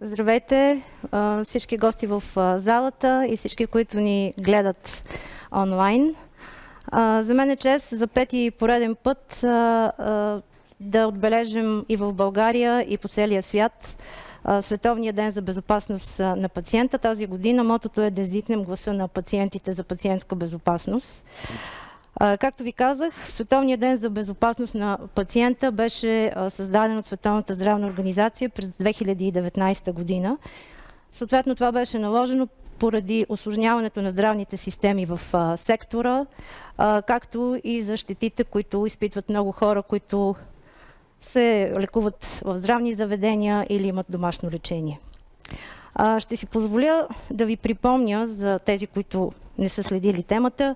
Здравейте, всички гости в залата и всички, които ни гледат онлайн. За мен е чест за пети пореден път да отбележим и в България, и по целия свят Световния ден за безопасност на пациента. Тази година мотото е да издигнем гласа на пациентите за пациентска безопасност. Както ви казах, Световният ден за безопасност на пациента беше създаден от Световната здравна организация през 2019 година. Съответно, това беше наложено поради усложняването на здравните системи в сектора, както и за щетите, които изпитват много хора, които се лекуват в здравни заведения или имат домашно лечение. Ще си позволя да ви припомня за тези, които не са следили темата,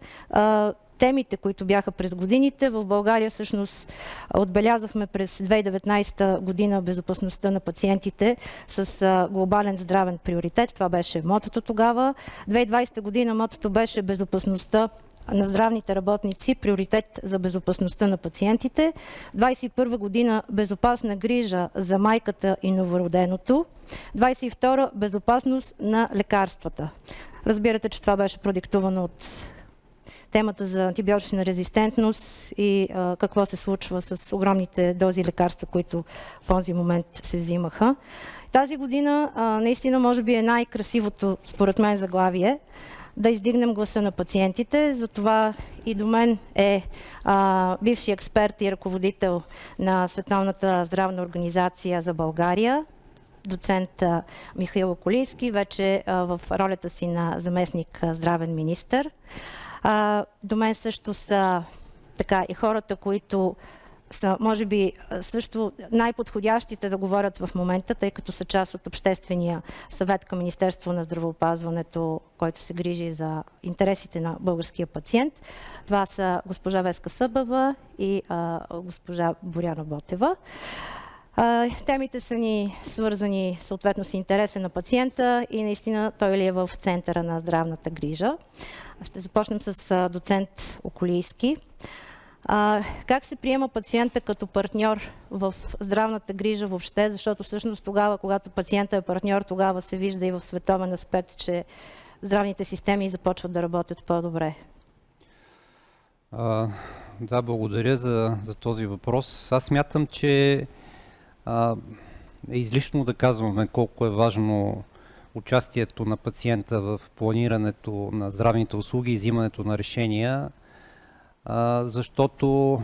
темите, които бяха през годините. В България всъщност отбелязахме през 2019 година безопасността на пациентите с глобален здравен приоритет. Това беше мотото тогава. 2020 година мотото беше безопасността на здравните работници, приоритет за безопасността на пациентите. 2021 година безопасна грижа за майката и новороденото. 2022 безопасност на лекарствата. Разбирате, че това беше продиктувано от темата за антибиотична резистентност и какво се случва с огромните дози лекарства, които в този момент се взимаха. Тази година наистина може би е най-красивото, според мен, заглавие да издигнем гласа на пациентите. Затова и до мен е бивши експерт и ръководител на Световната здравна организация за България, доцент Михаил Околийски, вече в ролята си на заместник здравен министър. До мен също са така и хората, които са, може би, също най-подходящите да говорят в момента, тъй като са част от Обществения съвет към Министерство на здравеопазването, който се грижи за интересите на българския пациент. Това са госпожа Веска Събева и госпожа Боряна Ботева. Темите са ни свързани съответно с интереса на пациента и наистина той ли е в центъра на здравната грижа. Ще започнем с доцент Околийски. Как се приема пациента като партньор в здравната грижа въобще, защото всъщност тогава, когато пациента е партньор, тогава се вижда и в световен аспект, че здравните системи започват да работят по-добре. Да, благодаря за този въпрос. Аз смятам, че е излишно да казваме колко е важно участието на пациента в планирането на здравните услуги и взимането на решения, защото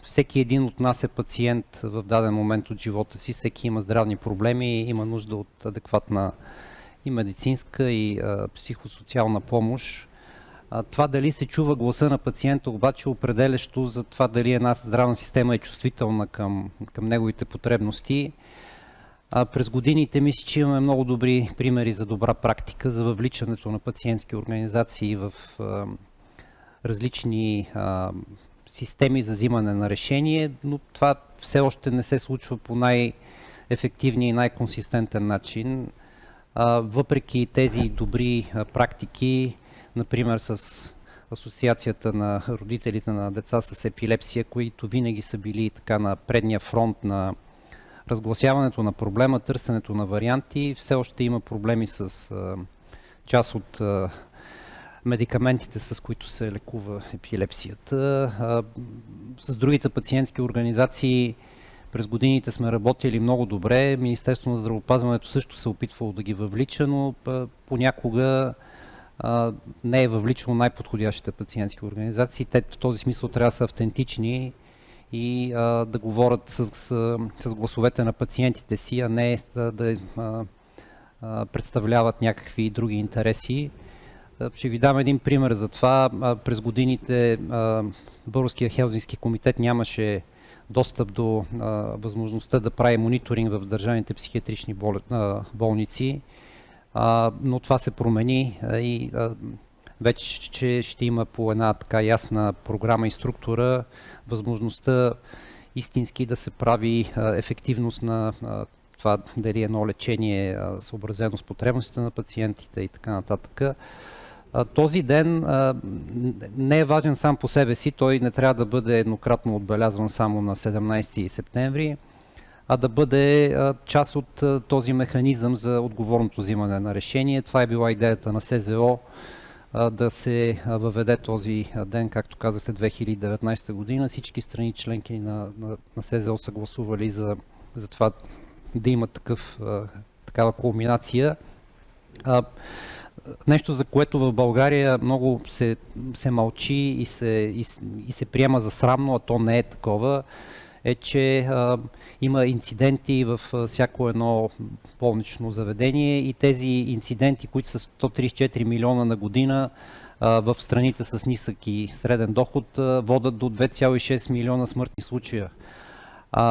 всеки един от нас е пациент в даден момент от живота си, всеки има здравни проблеми и има нужда от адекватна и медицинска и психосоциална помощ. Това дали се чува гласа на пациента, обаче определящо за това дали една здравна система е чувствителна към неговите потребности. През годините мисля, че имаме много добри примери за добра практика за въвличането на пациентски организации в различни системи за взимане на решение, но това все още не се случва по най-ефективния и най-консистентен начин. Въпреки тези добри практики, например с Асоциацията на родителите на деца с епилепсия, които винаги са били така на предния фронт на разгласяването на проблема, търсенето на варианти, все още има проблеми с част от медикаментите, с които се лекува епилепсията. С другите пациентски организации през годините сме работили много добре. Министерството на здравеопазването също се опитвало да ги въвлича, но понякога не е въвличало най-подходящите пациентски организации. Те в този смисъл трябва да са автентични и да говорят с гласовете на пациентите си, а не да представляват някакви други интереси. Ще ви дам един пример за това. През годините Българския Хелзинкски комитет нямаше достъп до възможността да прави мониторинг в държавните психиатрични болници, но това се промени и вече ще има по една така ясна програма и структура възможността истински да се прави ефективност на това дали едно лечение е съобразено с потребностите на пациентите и така нататък. Този ден не е важен сам по себе си, той не трябва да бъде еднократно отбелязван само на 17 септември. а да бъде част от този механизъм за отговорното взимане на решение. Това е била идеята на СЗО, да се въведе този ден, както казахте, 2019 година. Всички страни членки на СЗО са гласували за това да има такава кулминация. Нещо, за което в България много се мълчи и се приема за срамно, а то не е такова, е, че има инциденти в всяко едно болнично заведение и тези инциденти, които са 134 милиона на година в страните с нисък и среден доход, водят до 2,6 милиона смъртни случая.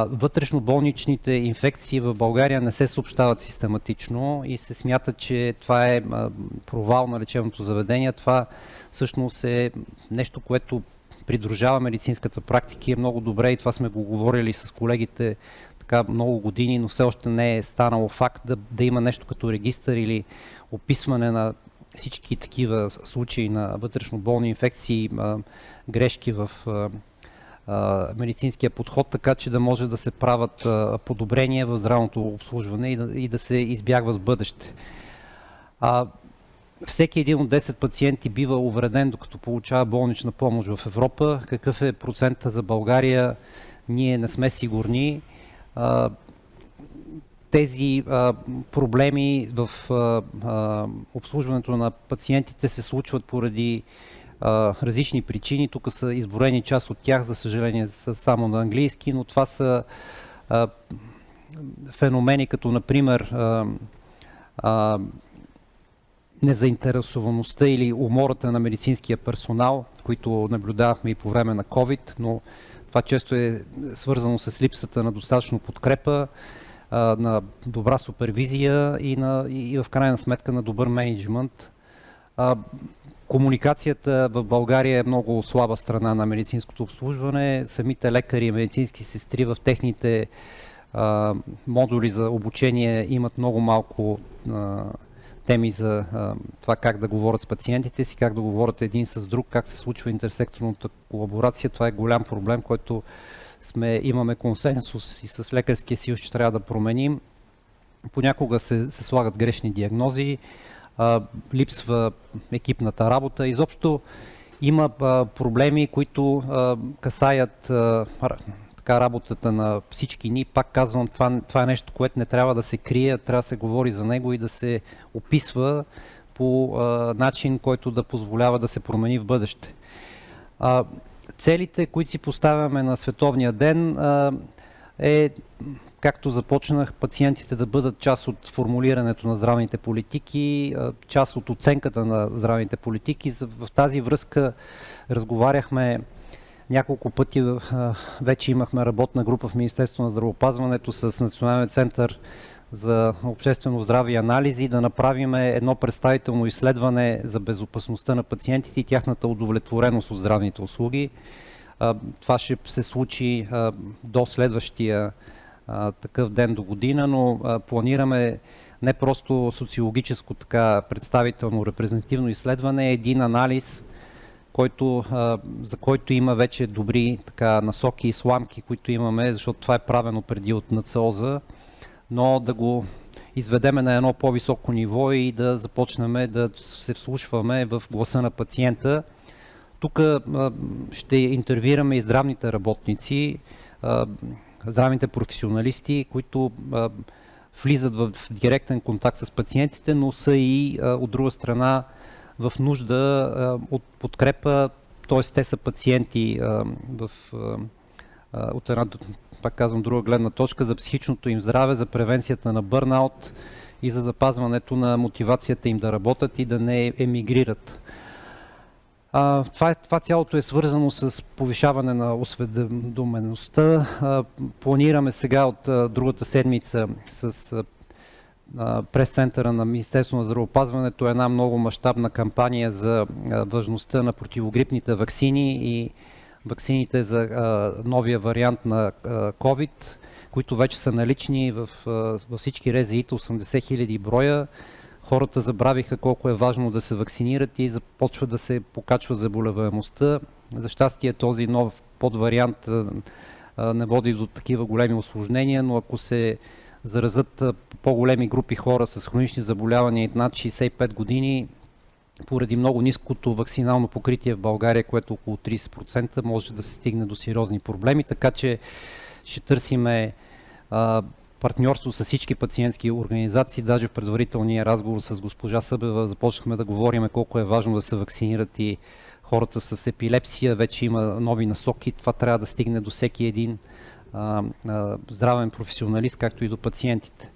Вътрешноболничните инфекции в България не се съобщават систематично и се смята, че това е провал на лечебното заведение. Това всъщност е нещо, което придружава медицинската практика и е много добре, и това сме го говорили с колегите така много години, но все още не е станало факт да има нещо като регистър или описване на всички такива случаи на вътрешноболни инфекции, грешки в медицинския подход, така че да може да се правят подобрения в здравното обслужване и да се избягват в бъдеще. Всеки един от 10 пациенти бива увреден, докато получава болнична помощ в Европа. Какъв е процента за България? Ние не сме сигурни. Тези проблеми в обслужването на пациентите се случват поради различни причини. Тук са изброени част от тях, за съжаление са само на английски, но това са феномени като, например, незаинтересоваността или умората на медицинския персонал, които наблюдавахме и по време на COVID, но това често е свързано с липсата на достатъчно подкрепа, на добра супервизия и в крайна сметка на добър мениджмънт. Комуникацията в България е много слаба страна на медицинското обслужване. Самите лекари и медицински сестри в техните модули за обучение имат много малко теми за това как да говорят с пациентите си, как да говорят един с друг, как се случва интерсекторната колаборация. Това е голям проблем, който имаме консенсус и с Лекарския съюз, че трябва да променим. Понякога се слагат грешни диагнози, липсва екипната работа. Изобщо има проблеми, които касаят работата на всички ни. Пак казвам, това е нещо, което не трябва да се крие, трябва да се говори за него и да се описва по начин, който да позволява да се промени в бъдеще. Целите, които си поставяме на Световния ден, е, както започнах, пациентите да бъдат част от формулирането на здравните политики, част от оценката на здравните политики. В тази връзка разговаряхме няколко пъти, вече имахме работна група в Министерството на здравеопазването с Националния център за обществено здраве и анализи, да направим едно представително изследване за безопасността на пациентите и тяхната удовлетвореност от здравните услуги. Това ще се случи до следващия такъв ден до година, но планираме не просто социологическо така представително репрезентативно изследване, един анализ, за който има вече добри насоки и сламки, които имаме, защото това е правено преди от НЦОЗ, но да го изведеме на едно по-високо ниво и да започнем да се вслушваме в гласа на пациента. Тук ще интервюираме и здравните работници, здравните професионалисти, които влизат в директен контакт с пациентите, но са и от друга страна в нужда от подкрепа, т.е. те са пациенти от една, пак казвам, друга гледна точка за психичното им здраве, за превенцията на бърнаут и за запазването на мотивацията им да работят и да не емигрират. Това цялото е свързано с повишаване на осведомеността. Планираме сега от другата седмица с прес-центъра на Министерството на здравеопазването една много мащабна кампания за важността на противогрипните ваксини и ваксините за новия вариант на COVID, които вече са налични във всички РЗИ-та, 80 хиляди броя. Хората забравиха колко е важно да се вакцинират и започва да се покачва заболеваемостта. За щастие този нов подвариант не води до такива големи осложнения, но ако се заразят по-големи групи хора с хронични заболявания и над 65 години, поради много ниското вакцинално покритие в България, което около 30%, може да се стигне до сериозни проблеми, така че ще търсиме партньорство с всички пациентски организации. Даже в предварителния разговор с госпожа Събева започнахме да говорим колко е важно да се вакцинират и хората с епилепсия. Вече има нови насоки. Това трябва да стигне до всеки един здравен професионалист, както и до пациентите.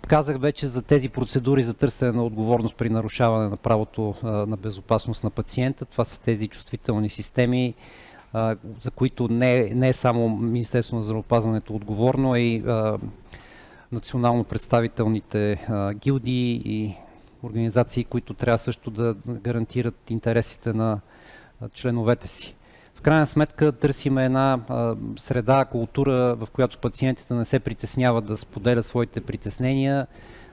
Казах вече за тези процедури за търсене на отговорност при нарушаване на правото на безопасност на пациента. Това са тези чувствителни системи, за които не е само Министерството на здравеопазването отговорно, а и национално представителните гилдии и организации, които трябва също да гарантират интересите на членовете си. В крайна сметка търсиме една среда, култура, в която пациентите не се притесняват да споделят своите притеснения,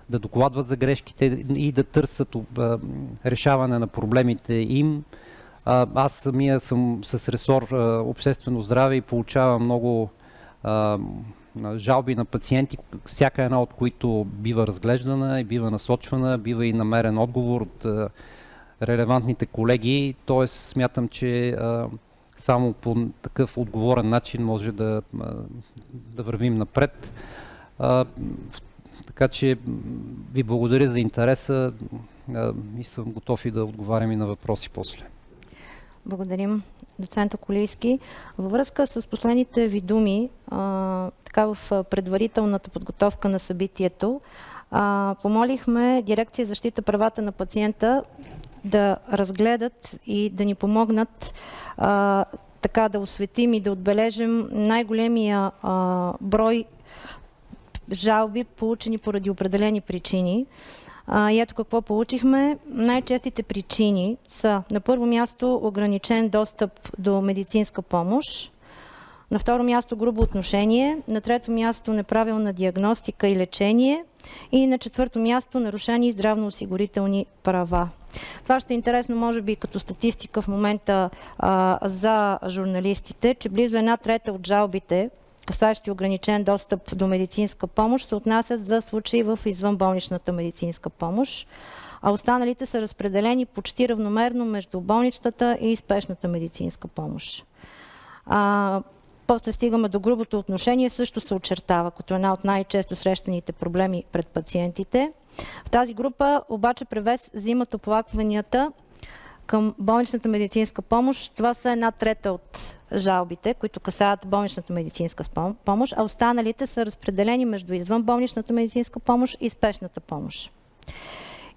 да докладват за грешките и да търсят решаване на проблемите им. Аз самия съм с ресор обществено здраве и получавам много жалби на пациенти, всяка една от които бива разглеждана и бива насочвана, бива и намерен отговор от релевантните колеги. Тоест смятам, че само по такъв отговорен начин може да вървим напред. Така че ви благодаря за интереса и съм готов и да отговарям и на въпроси после. Благодарим, доцент Околийски. Във връзка с последните ви думи, така в предварителната подготовка на събитието, помолихме Дирекция защита правата на пациента да разгледат и да ни помогнат така да осветим и да отбележим най-големия брой жалби, получени поради определени причини. И ето какво получихме. Най-честите причини са на първо място ограничен достъп до медицинска помощ, на второ място грубо отношение, на трето място неправилна диагностика и лечение и на четвърто място нарушени здравноосигурителни права. Това ще е интересно, може би, като статистика в момента за журналистите, че близо 1/3 от жалбите, касаещи ограничен достъп до медицинска помощ, се отнасят за случаи в извънболничната медицинска помощ, а останалите са разпределени почти равномерно между болничната и спешната медицинска помощ. После стигаме до грубото отношение, също се очертава като една от най-често срещаните проблеми пред пациентите. В тази група обаче превес взимат оплакванията към болничната медицинска помощ. Това са 1/3 от жалбите, които касаят болничната медицинска помощ, а останалите са разпределени между извънболничната медицинска помощ и спешната помощ.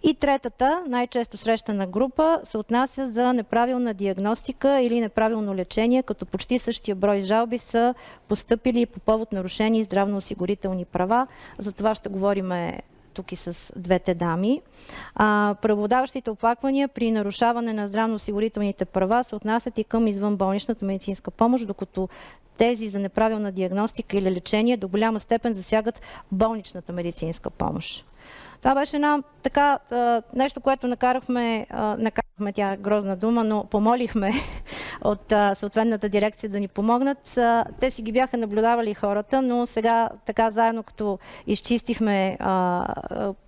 И третата, най-често срещана група, се отнася за неправилна диагностика или неправилно лечение, като почти същия брой жалби са постъпили по повод нарушени здравноосигурителни права. За това ще говорим тук и с двете дами. Преобладаващите оплаквания при нарушаване на здравноосигурителните права се отнасят и към извънболничната медицинска помощ, докато тези за неправилна диагностика или лечение до голяма степен засягат болничната медицинска помощ. Това беше нещо, което накарахме, тя е грозна дума, но помолихме от съответната дирекция да ни помогнат. Те си ги бяха наблюдавали хората, но сега така заедно като изчистихме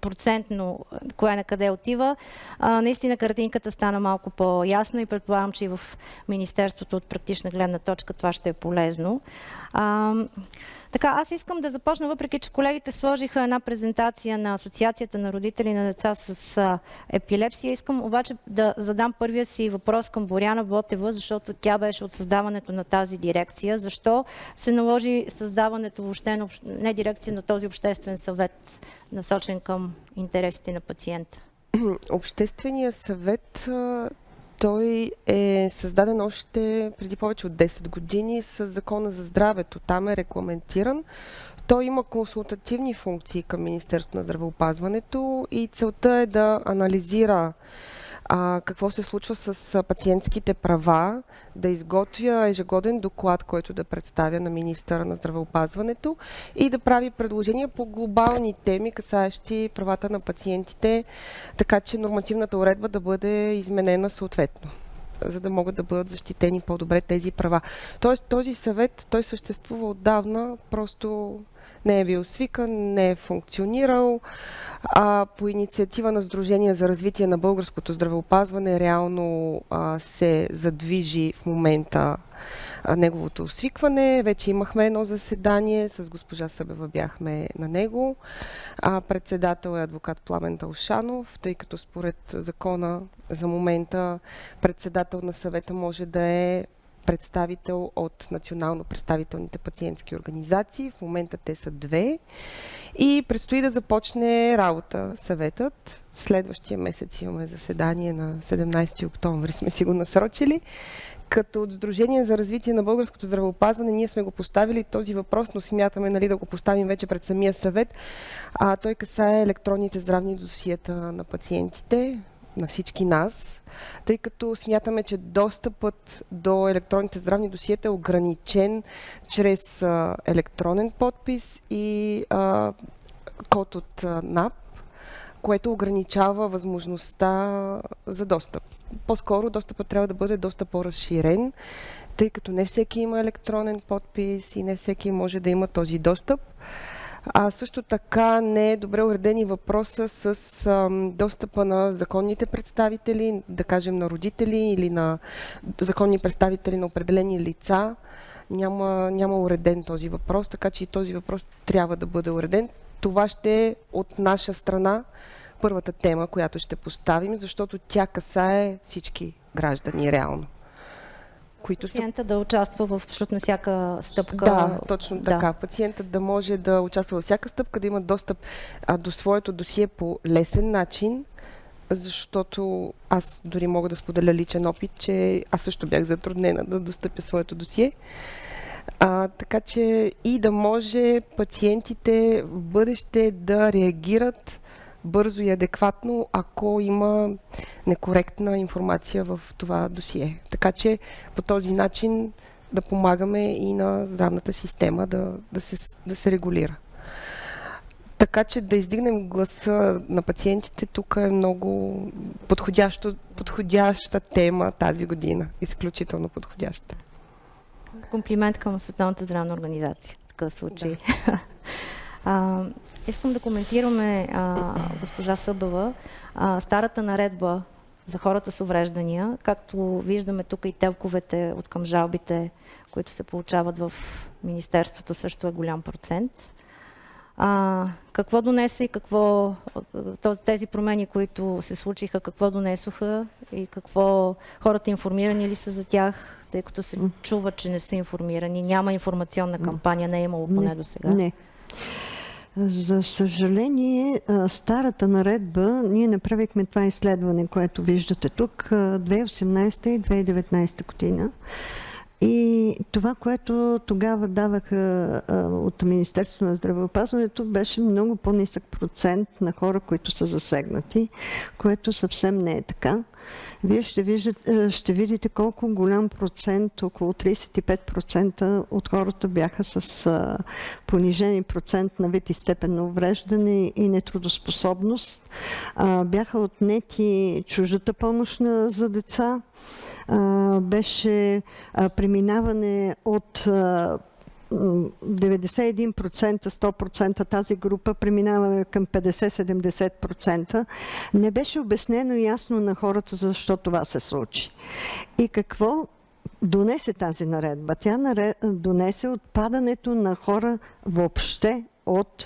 процентно кое на къде отива, наистина картинката стана малко по-ясна и предполагам, че и в Министерството от практична гледна точка това ще е полезно. Така, аз искам да започна, въпреки че колегите сложиха една презентация на Асоциацията на родители на деца с епилепсия. Искам обаче да задам първия си въпрос към Боряна Ботева, защото тя беше от създаването на тази дирекция. Защо се наложи създаването въобще не дирекция на този обществен съвет, насочен към интересите на пациента? Общественият съвет, той е създаден още преди повече от 10 години с Закона за здравето. Там е регламентиран. Той има консултативни функции към Министерството на здравеопазването и целта е да анализира какво се случва с пациентските права, да изготвя ежегоден доклад, който да представя на министъра на здравеопазването и да прави предложения по глобални теми, касаещи правата на пациентите, така че нормативната уредба да бъде изменена съответно. за да могат да бъдат защитени по-добре тези права. Тоест този съвет, той съществува отдавна, просто не е бил свикан, не е функционирал. По инициатива на Сдружение за развитие на българското здравеопазване реално се задвижи в момента неговото свикване. Вече имахме едно заседание, с госпожа Събева бяхме на него. Председател е адвокат Пламен Талшанов, тъй като според закона за момента председател на съвета може да е представител от национално представителните пациентски организации. В момента те са 2. И предстои да започне работа съветът. Следващия месец имаме заседание на 17 октомври, сме си го насрочили. Като от Сдружение за развитие на българското здравеопазване ние сме го поставили този въпрос, но смятаме да го поставим вече пред самия съвет. Той касае електронните здравни досиета на пациентите, на всички нас, тъй като смятаме, че достъпът до електронните здравни досиета е ограничен чрез електронен подпис и код от НАП, което ограничава възможността за достъп. По-скоро достъпът трябва да бъде доста по-разширен, тъй като не всеки има електронен подпис и не всеки може да има този достъп. Също така не е добре уреден и въпроса с достъпа на законните представители, да кажем на родители или на законни представители на определени лица. Няма уреден този въпрос, така че и този въпрос трябва да бъде уреден. Това ще е от наша страна първата тема, която ще поставим, защото тя касае всички граждани реално. Пациента да участва в абсолютно всяка стъпка. Да, точно така. Пациентът да може да участва във всяка стъпка, да има достъп до своето досие по лесен начин, защото аз дори мога да споделя личен опит, че аз също бях затруднена да достъпя своето досие. Така че и да може пациентите в бъдеще да реагират бързо и адекватно, ако има некоректна информация в това досие. Така че по този начин да помагаме и на здравната система да се регулира. Така че да издигнем гласа на пациентите тук е много подходяща тема тази година. Изключително подходяща. Комплимент към Световната здравна организация в такъв случай. Да. Искам да коментираме, госпожа Събева, старата наредба за хората с увреждания, както виждаме тук и телковете от към жалбите, които се получават в Министерството, също е голям процент. Какво донесе и тези промени, които се случиха, какво донесоха и какво хората информирани ли са за тях, тъй като се чува, че не са информирани, няма информационна кампания, не е имало поне до сега? Не. За съжаление, старата наредба, ние направихме това изследване, което виждате тук, 2018 и 2019 година. И това, което тогава даваха от Министерството на здравеопазването, беше много по-нисък процент на хора, които са засегнати, което съвсем не е така. Вие ще видите колко голям процент, около 35% от хората бяха с понижени процент на вид и степен на увреждане и нетрудоспособност. Бяха отнети чуждата помощ за деца. Беше преминаване от 91%, 100% тази група преминава към 50-70%. Не беше обяснено ясно на хората защо това се случи. И какво донесе тази наредба? Тя донесе отпадането на хора въобще от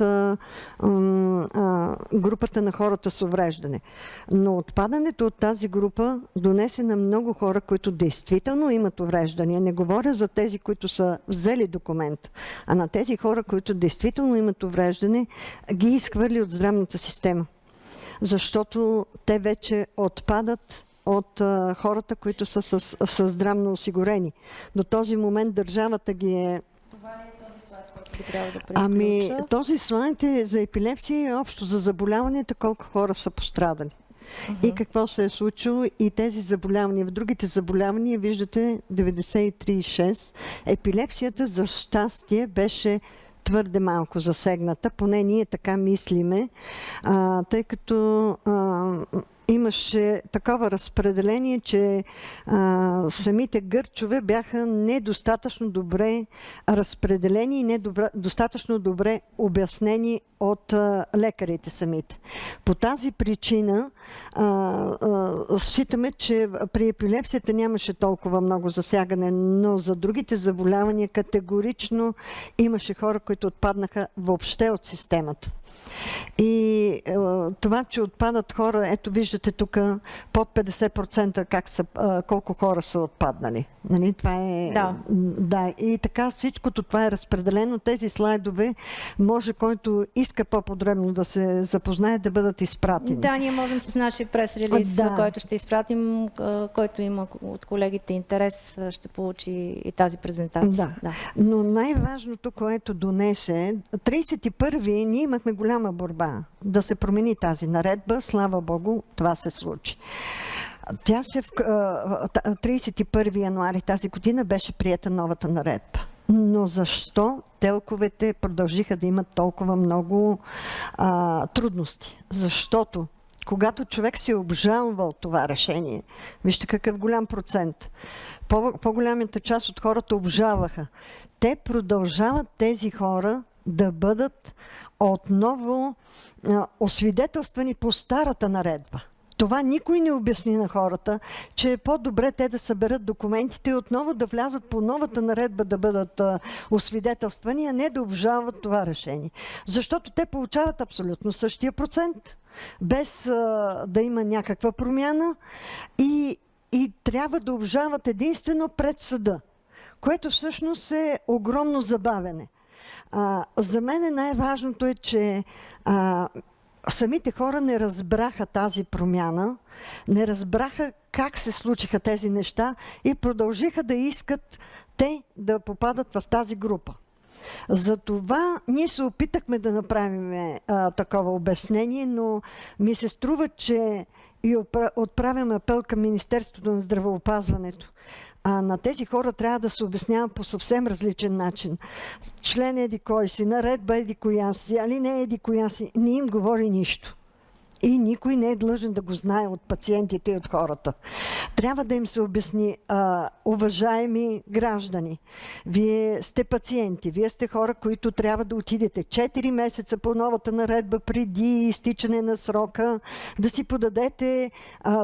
групата на хората с увреждане. Но отпадането от тази група донесе на много хора, които действително имат увреждания. Не говоря за тези, които са взели документ, а на тези хора, които действително имат увреждане, ги изхвърли от здравната система. Защото те вече отпадат от хората, които са с здравно осигурени. До този момент държавата ги е... Този слайд е за епилепсия и общо за заболяванията, колко хора са пострадали. И какво се е случило и тези заболявания. В другите заболявания виждате 93,6. Епилепсията за щастие беше твърде малко засегната, поне ние така мислиме, тъй като имаше такова разпределение, че самите гърчове бяха недостатъчно добре разпределени и недостатъчно добре обяснени от лекарите самите. По тази причина считаме, че при епилепсията нямаше толкова много засягане, но за другите заболявания категорично имаше хора, които отпаднаха въобще от системата. И това, че отпадат хора, ето виждате тук под 50% колко хора са отпаднали. Нали? Това е... Да. И така всичкото това е разпределено. Тези слайдове може, който иска по-подробно да се запознае, да бъдат изпратени. Да, ние можем с нашия прес-релиз, който ще изпратим, който има от колегите интерес, ще получи и тази презентация. Да. Но най-важното, което донесе, 31-ви ние имахме голяма борба да се промени тази наредба. Слава Богу, това се случи. Тя 31 януари тази година беше приета новата наредба. Но защо телковете продължиха да имат толкова много трудности? Защото когато човек си е обжалвал това решение, вижте какъв голям процент, по-голямата част от хората обжалваха. Те продължават тези хора да бъдат отново освидетелствани по старата наредба. Това никой не обясни на хората, че е по-добре те да съберат документите и отново да влязат по новата наредба да бъдат освидетелствани, а не да обжалват това решение. Защото те получават абсолютно същия процент, без да има някаква промяна и трябва да обжалват единствено пред съда, което всъщност е огромно забавене. За мен най-важното е, че самите хора не разбраха тази промяна, не разбраха как се случиха тези неща и продължиха да искат те да попадат в тази група. Затова ние се опитахме да направим такова обяснение, но ми се струва, че и отправям апел към Министерството на здравеопазването. На тези хора трябва да се обяснява по съвсем различен начин. Член еди кой си, наредба еди коя си, алинея еди коя си, не им говори нищо. И никой не е длъжен да го знае от пациентите и от хората. Трябва да им се обясни, уважаеми граждани, вие сте пациенти, вие сте хора, които трябва да отидете 4 месеца по новата наредба преди изтичане на срока, да си подадете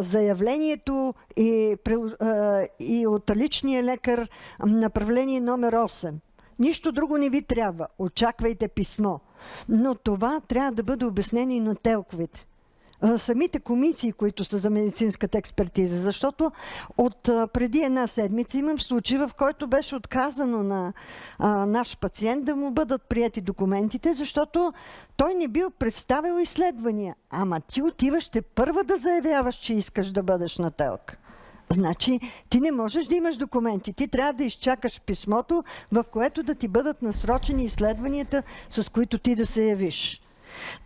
заявлението и от личния лекар направление номер 8. Нищо друго не ви трябва. Очаквайте писмо. Но това трябва да бъде обяснено и на телковите. Самите комисии, които са за медицинската експертиза, защото от преди една седмица имам случай, в който беше отказано на наш пациент да му бъдат приети документите, защото той не бил представил изследвания. Ама ти отиваш първа да заявяваш, че искаш да бъдеш на телка. Значи ти не можеш да имаш документи. Ти трябва да изчакаш писмото, в което да ти бъдат насрочени изследванията, с които ти да се явиш.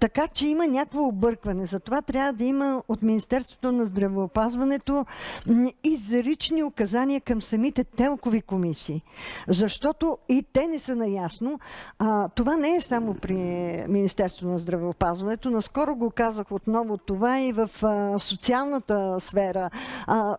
Така че има някакво объркване. Затова трябва да има от Министерството на здравеопазването изрични указания към самите телкови комисии. Защото и те не са наясно. Това не е само при Министерството на здравеопазването. Наскоро го казах отново това и в социалната сфера.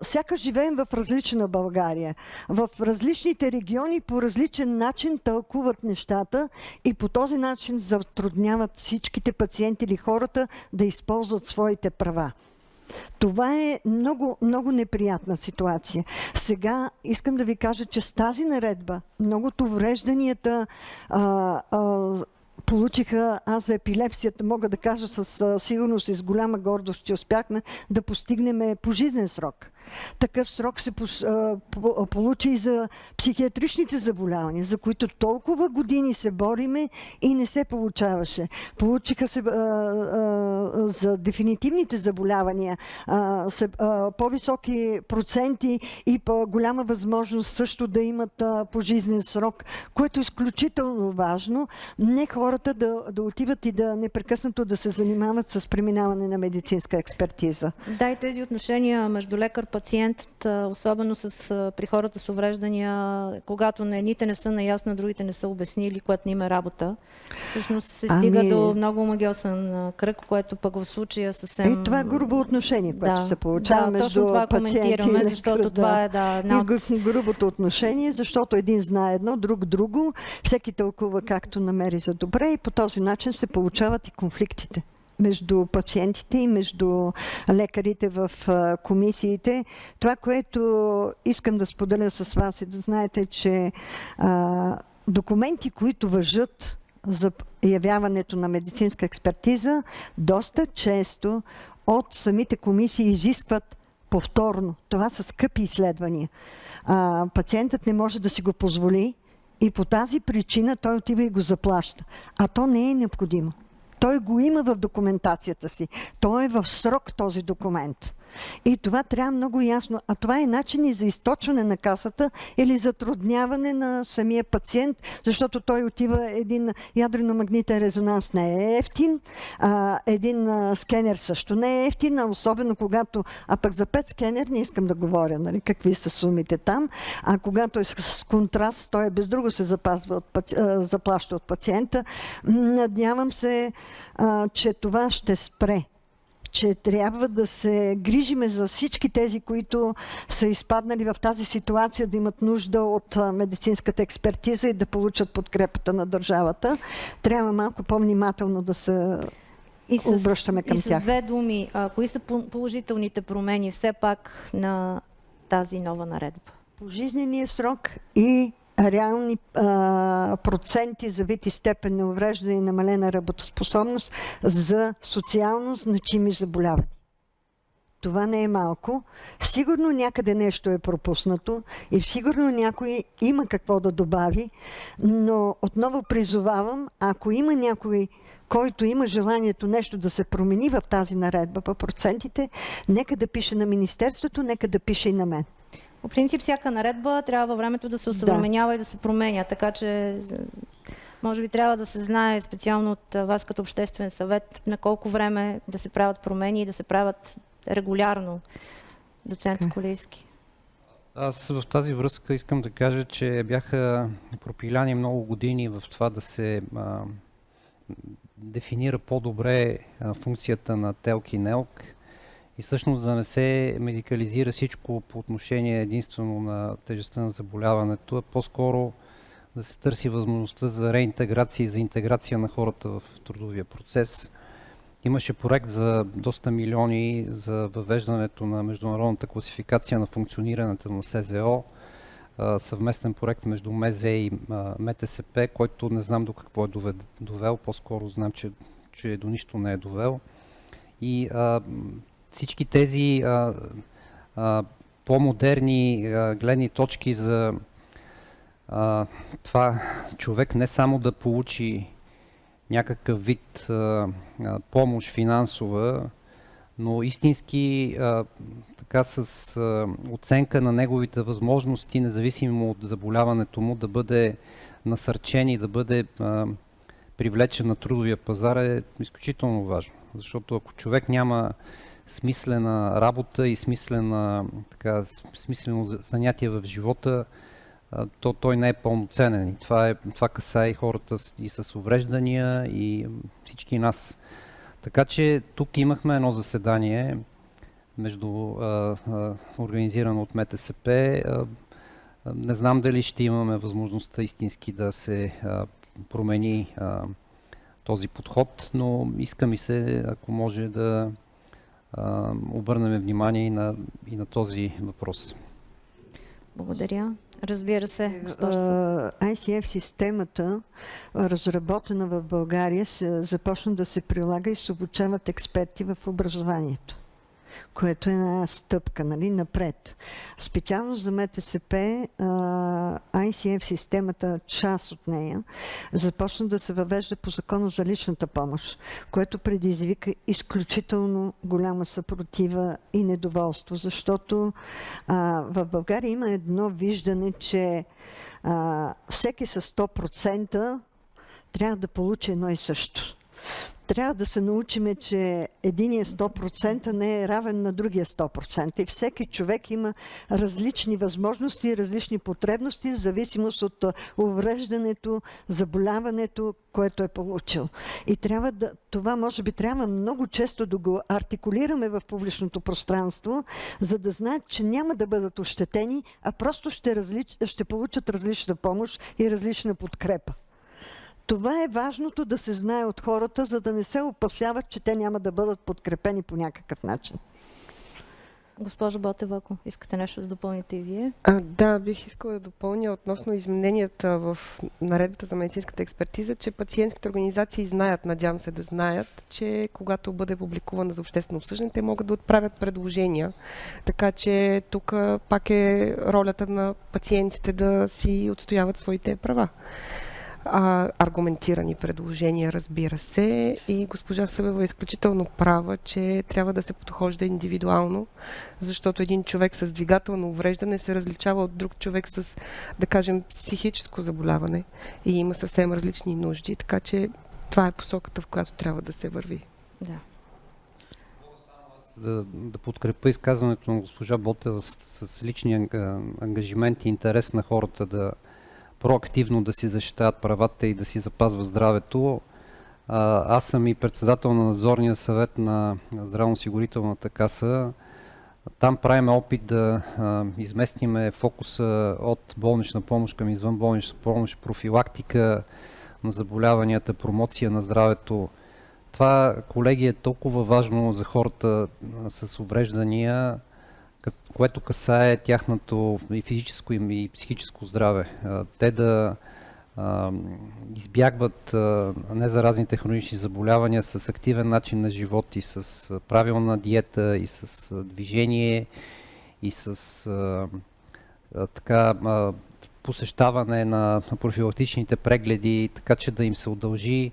Сякаш живеем в различна България. В различните региони по различен начин тълкуват нещата и по този начин затрудняват всички пациенти или хората да използват своите права. Това е много, много неприятна ситуация. Сега искам да ви кажа, че с тази наредба многото уврежданията получиха, аз за епилепсията мога да кажа със сигурност и с голяма гордост, че успяхме да постигнем пожизнен срок. Такъв срок се получи и за психиатричните заболявания, за които толкова години се бориме и не се получаваше. Получиха се за дефинитивните заболявания по-високи проценти и по-голяма възможност също да имат пожизнен срок, което е изключително важно. Не хората да отиват и да непрекъснато да се занимават с преминаване на медицинска експертиза. Да, и тези отношения между лекар, пациент, особено при хората с увреждания, когато на едните не са наясно, другите не са обяснили, което не има работа. Всъщност се стига до много магиосен кръг, което пък в случая съвсем... И това е грубо отношение, което се получава между точно това коментираме, защото това е грубото отношение, защото един знае едно, друг друго, всеки тълкува както намери за добре и по този начин се получават и конфликтите между пациентите и между лекарите в комисиите. Това, което искам да споделя с вас, е да знаете, че документи, които важат за явяването на медицинска експертиза, доста често от самите комисии изискват повторно. Това са скъпи изследвания. Пациентът не може да си го позволи и по тази причина той отива и го заплаща. А то не е необходимо. Той го има в документацията си. Той е в срок този документ. И това трябва много ясно. А това е начин и за източване на касата или затрудняване на самия пациент, защото той отива, един ядрено-магнитен резонанс не е ефтин, един скенер също не е ефтин, особено когато, пък за PET скенер не искам да говоря, нали, какви са сумите там, а когато е с контраст, той без друго се заплаща от пациента. Надявам се, че това ще спре, че трябва да се грижиме за всички тези, които са изпаднали в тази ситуация, да имат нужда от медицинската експертиза и да получат подкрепата на държавата. Трябва малко по-внимателно да се обръщаме към тях. И с две думи, кои са положителните промени все пак на тази нова наредба? Пожизненият срок и реални проценти за вид и степен на увреждане и намалена работоспособност за социално значими заболявания. Това не е малко. Сигурно някъде нещо е пропуснато и сигурно някой има какво да добави, но отново призовавам, ако има някой, който има желанието нещо да се промени в тази наредба по процентите, нека да пише на Министерството, нека да пише и на мен. По принцип, всяка наредба трябва във времето да се осъвременява и да се променя, така че може би трябва да се знае специално от вас като обществен съвет на колко време да се правят промени и да се правят регулярно, доцент Колийски. Аз в тази връзка искам да кажа, че бяха пропиляни много години в това да се дефинира по-добре функцията на ТЕЛК и НЕЛК. И всъщност да не се медикализира всичко по отношение единствено на тежестта на заболяването, а по-скоро да се търси възможността за реинтеграция и за интеграция на хората в трудовия процес. Имаше проект за доста милиони за въвеждането на международната класификация на функционирането на СЗО, съвместен проект между МЗ и МТСП, който не знам до какво е довел, по-скоро знам, че до нищо не е довел. И всички тези по-модерни гледни точки за това човек не само да получи някакъв вид помощ финансова, но истински така с оценка на неговите възможности, независимо от заболяването му, да бъде насърчен и да бъде привлечен на трудовия пазар е изключително важно. Защото ако човек няма смислена работа и смислено занятие в живота, то той не е пълноценен. И това касае и хората и с увреждания, и всички нас. Така че тук имахме едно заседание организирано от МТСП. Не знам дали ще имаме възможността истински да се промени този подход, но иска ми се, ако може да обърнем внимание и на този въпрос. Благодаря. Разбира се, госпожо. ICF системата, разработена в България, започна да се прилага и се обучават експерти в образованието, което е една стъпка, нали, напред. Специално за МТСП, ICF системата, част от нея, започна да се въвежда по закона за личната помощ, което предизвика изключително голяма съпротива и недоволство, защото в България има едно виждане, че всеки с 100% трябва да получи едно и също. трябва да се научиме, че единия 100% не е равен на другия 100%. И всеки човек има различни възможности, различни потребности, в зависимост от увреждането, заболяването, което е получил. И това може би трябва много често да го артикулираме в публичното пространство, за да знаят, че няма да бъдат ощетени, а просто ще получат различна помощ и различна подкрепа. Това е важното да се знае от хората, за да не се опасяват, че те няма да бъдат подкрепени по някакъв начин. Госпожо Ботева, ако искате нещо да допълните и вие. Да, бих искала да допълня относно измененията в наредбата за медицинската експертиза, че пациентските организации знаят, надявам се да знаят, че когато бъде публикувана за обществено обсъждане, те могат да отправят предложения. Така че тук пак е ролята на пациентите да си отстояват своите права. Аргументирани предложения, разбира се, и госпожа Събева е изключително права, че трябва да се подхожда индивидуално, защото един човек с двигателно увреждане се различава от друг човек с, да кажем, психическо заболяване и има съвсем различни нужди, така че това е посоката, в която трябва да се върви. Да. Да подкрепя изказването на госпожа Ботева с личния ангажимент и интерес на хората да проактивно да си защитават правата и да си запазват здравето. Аз съм и председател на надзорния съвет на Здравноосигурителната каса. Там правим опит да изместиме фокуса от болнична помощ към извънболнична помощ, профилактика на заболяванията, промоция на здравето. Това, колеги, е толкова важно за хората с увреждания, което касае тяхното и физическо и психическо здраве. Те да избягват незаразните хронични заболявания с активен начин на живот и с правилна диета, и с движение, и с посещаване на профилактичните прегледи, така че да им се удължи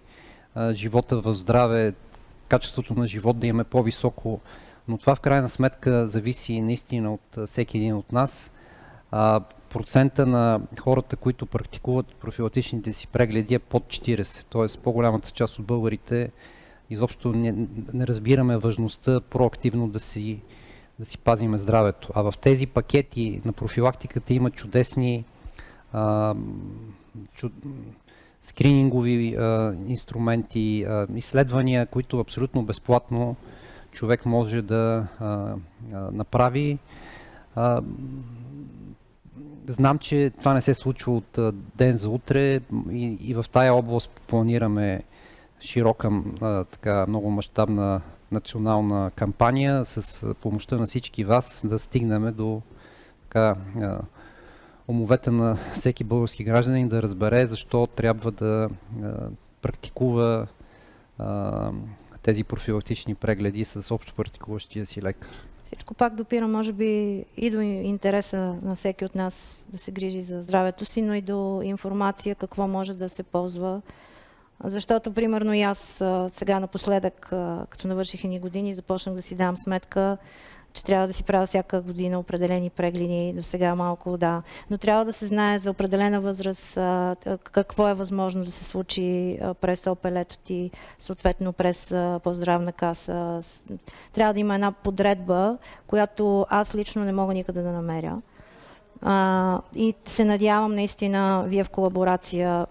живота в здраве, качеството на живот да им е по-високо. Но това в крайна сметка зависи наистина от всеки един от нас. Процента на хората, които практикуват профилактичните си прегледи е под 40. Т.е. по-голямата част от българите изобщо не разбираме важността проактивно да си пазиме здравето. А в тези пакети на профилактиката има чудесни скринингови инструменти, изследвания, които абсолютно безплатно човек може да направи. Знам, че това не се случва от ден за утре и в тая област планираме широка, много мащабна национална кампания с помощта на всички вас да стигнем до умовете на всеки български гражданин да разбере защо трябва да практикува тези профилактични прегледи с общо практикуващия си лекар. Всичко пак допира, може би, и до интереса на всеки от нас да се грижи за здравето си, но и до информация какво може да се ползва. Защото, примерно, и аз сега напоследък, като навърших едни години, започнах да си давам сметка, че трябва да си правя всяка година определени прегледи, до сега малко, да. Но трябва да се знае за определена възраст какво е възможно да се случи през ОП-лето ти, съответно през по-здравна каса. Трябва да има една подредба, която аз лично не мога никъде да намеря. И се надявам наистина вие в колаборация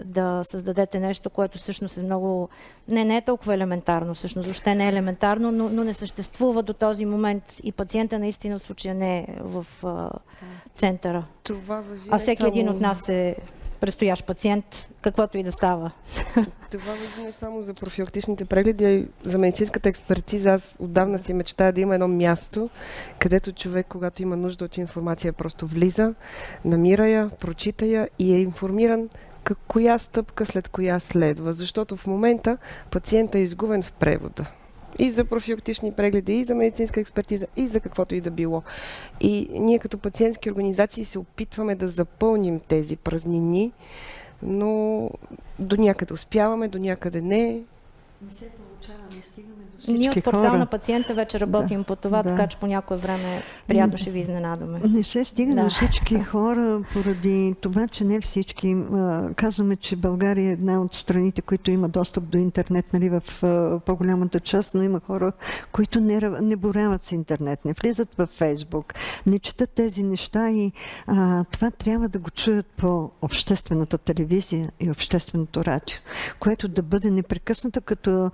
да създадете нещо, което всъщност е много... Не е толкова елементарно, всъщност въобще не е елементарно, но не съществува до този момент и пациента наистина в случая не е в центъра. Това важи а всеки един от нас е предстоящ пациент, каквото и да става. Това важи не само за профилактичните прегледи, а и за медицинската експертиза. Аз отдавна си мечтая да има едно място, където човек, когато има нужда от информация, просто влиза, намира я, прочита я и е информиран коя стъпка след коя следва. Защото в момента пациентът е изгубен в превода. И за профилактични прегледи, и за медицинска експертиза, и за каквото и да било. И ние като пациентски организации се опитваме да запълним тези празнини, но до някъде успяваме, до някъде не. Не се получава. Ние от портал хора. на пациента вече работим по това, да. така че по някое време приятно ще ви изненадаме. Не се стига Да. до всички хора поради това, че не всички. Казваме, че България е една от страните, които има достъп до интернет, нали, в по-голямата част, но има хора, които не борават с интернет, не влизат в Фейсбук, не четат тези неща и това трябва да го чуят по обществената телевизия и общественото радио, което да бъде непрекъснато като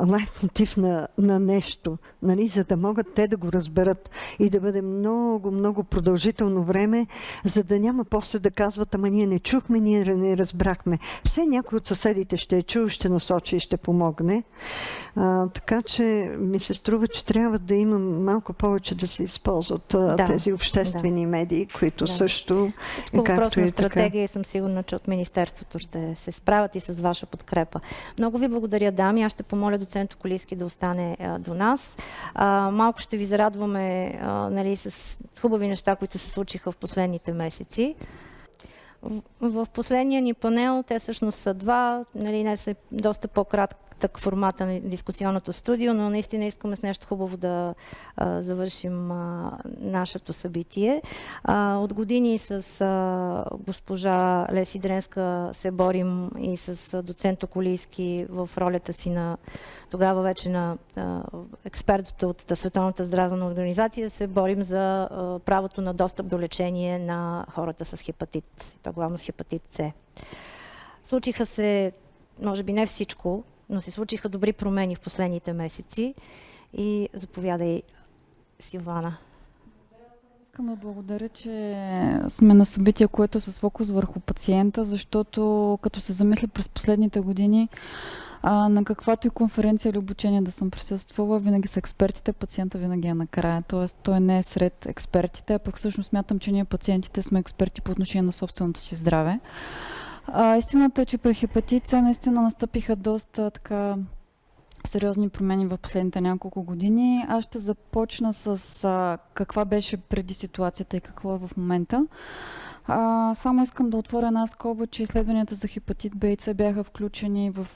лайф мотив на нещо, нали, за да могат те да го разберат и да бъде много, много продължително време, за да няма после да казват, ама ние не чухме, ние не разбрахме. Все някой от съседите ще е чул, ще насочи и ще помогне. Така че ми се струва, че трябва да има малко повече да се използват тези обществени медии, които също По въпрос на така. стратегия и съм сигурна, че от Министерството ще се справят и с ваша подкрепа. Много ви благодаря, дами. Аз ще помоля доцент Околийски да остане до нас. Малко ще ви зарадваме, нали, с хубави неща, които се случиха в последните месеци. В последния ни панел, те всъщност са два, нали, не са доста по-кратък формата на дискусионното студио, но наистина искаме с нещо хубаво да завършим нашето събитие. От години с госпожа Леси Дренска се борим и с доцент Околийски в ролята си на тогава вече на експертите от Световната здравна организация, се борим за правото на достъп до лечение на хората с хепатит, то главно с хепатит С. Случиха се, може би не всичко, но се случиха добри промени в последните месеци. И заповядай, Силвана. Искам да благодаря, че сме на събитие, което е с фокус върху пациента, защото като се замисля през последните години, на каквато и конференция или обучение да съм присъствала, винаги са експертите, пациента винаги е накрая. Тоест, той не е сред експертите, а пък всъщност смятам, че ние пациентите сме експерти по отношение на собственото си здраве. Истината е, че при хепатит С наистина настъпиха доста така сериозни промени в последните няколко години. Аз ще започна с каква беше преди ситуацията и какво е в момента. Само искам да отворя една скоба, че изследванията за хепатит Б и С бяха включени в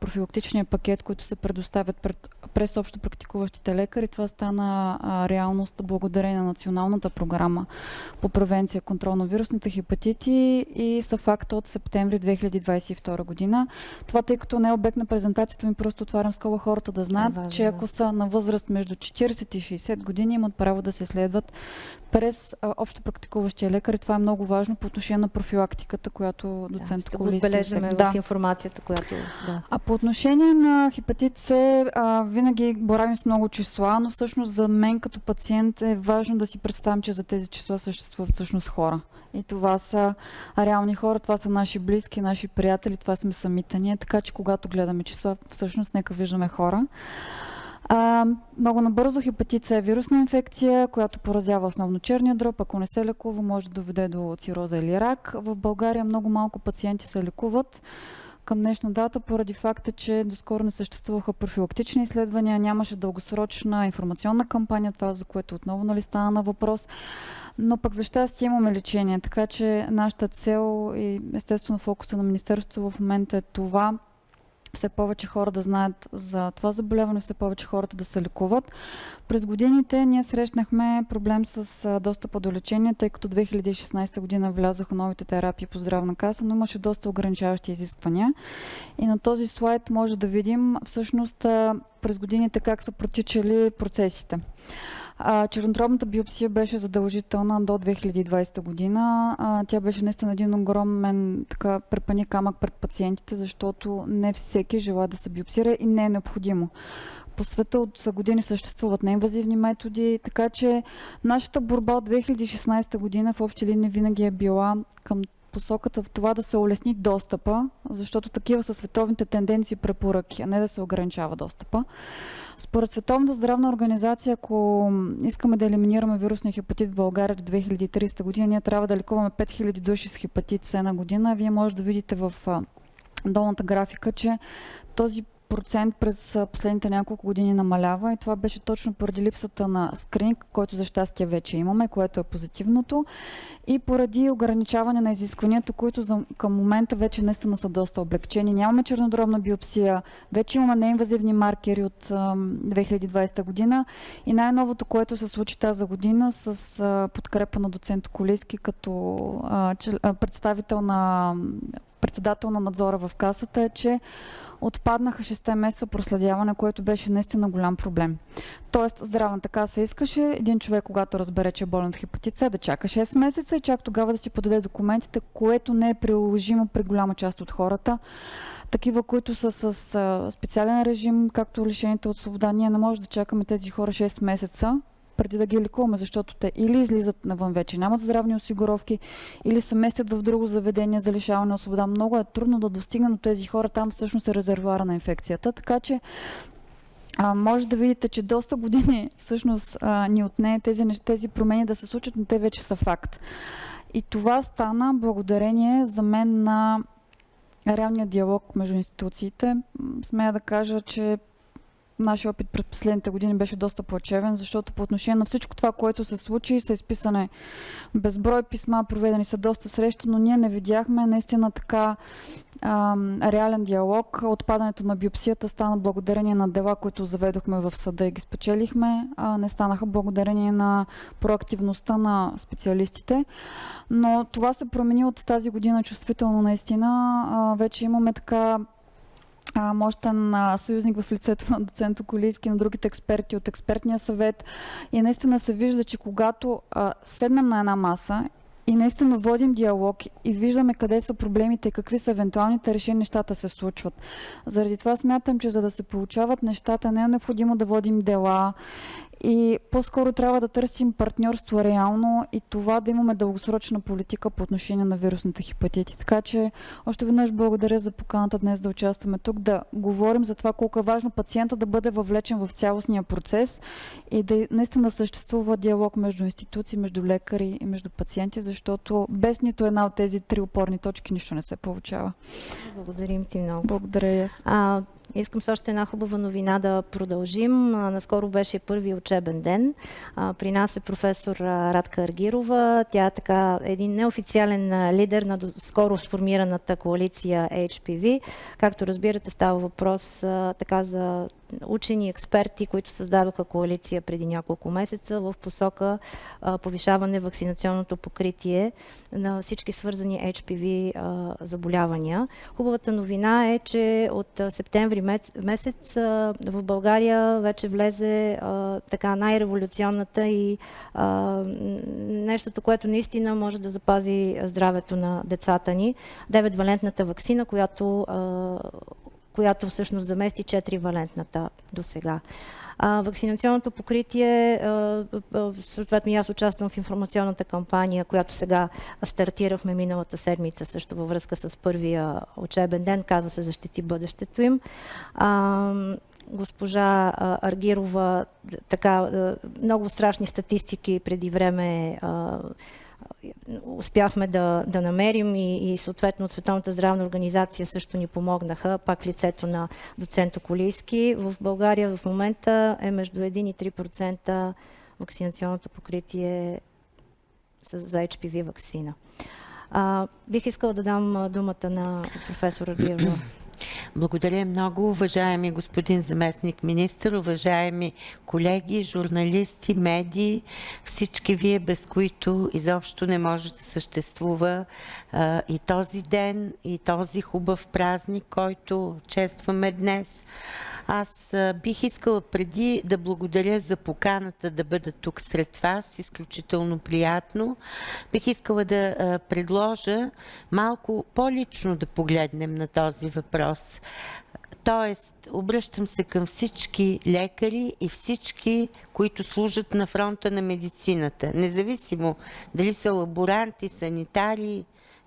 профилактичния пакет, които се предоставят през общо практикуващите лекари. Това стана реалност благодарение на националната програма по превенция и контрол на вирусните хепатити и са факт от септември 2022 година. Това, тъй като не е обект на презентацията ми, просто отварям скоба хората да знаят, че ако са на възраст между 40 и 60 години, имат право да се следват през общо практикуващия лекар и това е много важно по отношение на профилактиката, която доцент Околийски отбележаме в информацията, която... Да. А по отношение на хепатит С, винаги боравим с много числа, но всъщност за мен като пациент е важно да си представим, че за тези числа съществуват всъщност хора. И това са реални хора, това са наши близки, наши приятели, това сме самите ние, така че когато гледаме числа, всъщност нека виждаме хора. Много набързо хепатит С е вирусна инфекция, която поразява основно черния дроб. Ако не се лекува, може да доведе до цироза или рак. В България много малко пациенти се лекуват към днешна дата, поради факта, че доскоро не съществуваха профилактични изследвания, нямаше дългосрочна информационна кампания, това за което отново нали стана на въпрос. Но пък за щастие имаме лечение, така че нашата цел и естествено фокуса на Министерството в момента е това, все повече хора да знаят за това заболяване, все повече хората да се лекуват. През годините ние срещнахме проблем с достъпа до лечение, тъй като 2016 година влязоха новите терапии по здравна каса, но имаше доста ограничаващи изисквания. И на този слайд може да видим всъщност през годините как са протичали процесите. Чернодробната биопсия беше задължителна до 2020 година. Тя беше наистина един огромен препъни камък пред пациентите, защото не всеки желае да се биопсира и не е необходимо. По света от години съществуват неинвазивни методи, така че нашата борба от 2016 година в общи линии винаги е била към посоката в това да се улесни достъпа, защото такива са световните тенденции и препоръки, а не да се ограничава достъпа. Според Световната здравна организация, ако искаме да елиминираме вирусния хепатит в България до 2030 година, ние трябва да лекуваме 5000 души с хепатит С на година. Вие може да видите в долната графика, че този процент през последните няколко години намалява и това беше точно поради липсата на скрининг, който за щастие вече имаме, което е позитивното, и поради ограничаване на изискванията, които към момента вече наистина са доста облегчени. Нямаме чернодробна биопсия, вече имаме неинвазивни маркери от 2020 година и най-новото, което се случи тази година с подкрепа на доцент Околийски като председател на надзора в Касата, е, че отпаднаха 6 месеца проследяване, което беше наистина голям проблем. Тоест, Здравната каса искаше един човек, когато разбере, че е болен от хепатит С, да чака 6 месеца и чак тогава да си подаде документите, което не е приложимо при голяма част от хората. Такива, които са с специален режим, както лишените от свобода, ние не можем да чакаме тези хора 6 месеца преди да ги лекуваме, защото те или излизат навън вече, нямат здравни осигуровки, или се местят в друго заведение за лишаване от свобода. Много е трудно да достигне до тези хора, там всъщност е резервуара на инфекцията. Така че може да видите, че доста години всъщност ни отне тези промени да се случат, но те вече са факт. И това стана благодарение за мен на реалния диалог между институциите. Смея да кажа, че нашия опит през последните години беше доста плачевен, защото по отношение на всичко това, което се случи, са изписане безброй писма, проведени са доста срещи, но ние не видяхме наистина така реален диалог. Отпадането на биопсията стана благодарение на дела, които заведохме в съда и ги спечелихме. Не станаха благодарение на проактивността на специалистите. Но това се промени от тази година чувствително наистина. Вече имаме така мощен съюзник в лицето на доцент Околийски, на другите експерти от експертния съвет. И наистина се вижда, че когато седнем на една маса и наистина водим диалог и виждаме къде са проблемите и какви са евентуалните решения, нещата се случват. Заради това смятам, че за да се получават нещата, не е необходимо да водим дела и по-скоро трябва да търсим партньорство реално и това да имаме дългосрочна политика по отношение на вирусните хепатити. Така че още веднъж благодаря за поканата днес да участваме тук, да говорим за това колко е важно пациента да бъде въвлечен в цялостния процес и да наистина съществува диалог между институции, между лекари и между пациенти, защото без нито една от тези 3 опорни точки нищо не се получава. Благодарим ти много. Благодаря и аз. Искам с още една хубава новина да продължим. Наскоро беше първи учебен ден. При нас е професор Радка Аргирова. Тя е така един неофициален лидер на скоро сформираната коалиция HPV. Както разбирате, става въпрос така за учени експерти, които създадоха коалиция преди няколко месеца в посока повишаване вакцинационното покритие на всички свързани HPV заболявания. Хубавата новина е, че от септември месец в България вече влезе така най-революционната и нещото, което наистина може да запази здравето на децата ни. 9-валентната ваксина, която всъщност замести 4-валентната до сега. Вакцинационното покритие, съответно аз участвам в информационната кампания, която сега стартирахме миналата седмица, също във връзка с първия учебен ден, казва се "Защити бъдещето им". Госпожа Аргирова така много страшни статистики преди време успяхме да намерим и съответно от Световната здравна организация също ни помогнаха, пак в лицето на доцент Околийски. В България в момента е между 1 и 3% вакцинационното покритие за HPV ваксина. Бих искала да дам думата на професор Аргирова. Благодаря много, уважаеми господин заместник министър, уважаеми колеги, журналисти, медии, всички вие, без които изобщо не може да съществува и този ден, и този хубав празник, който честваме днес. Аз бих искала преди да благодаря за поканата да бъда тук сред вас, изключително приятно. Бих искала да предложа малко по-лично да погледнем на този въпрос. Тоест, обръщам се към всички лекари и всички, които служат на фронта на медицината. Независимо дали са лаборанти, санитари,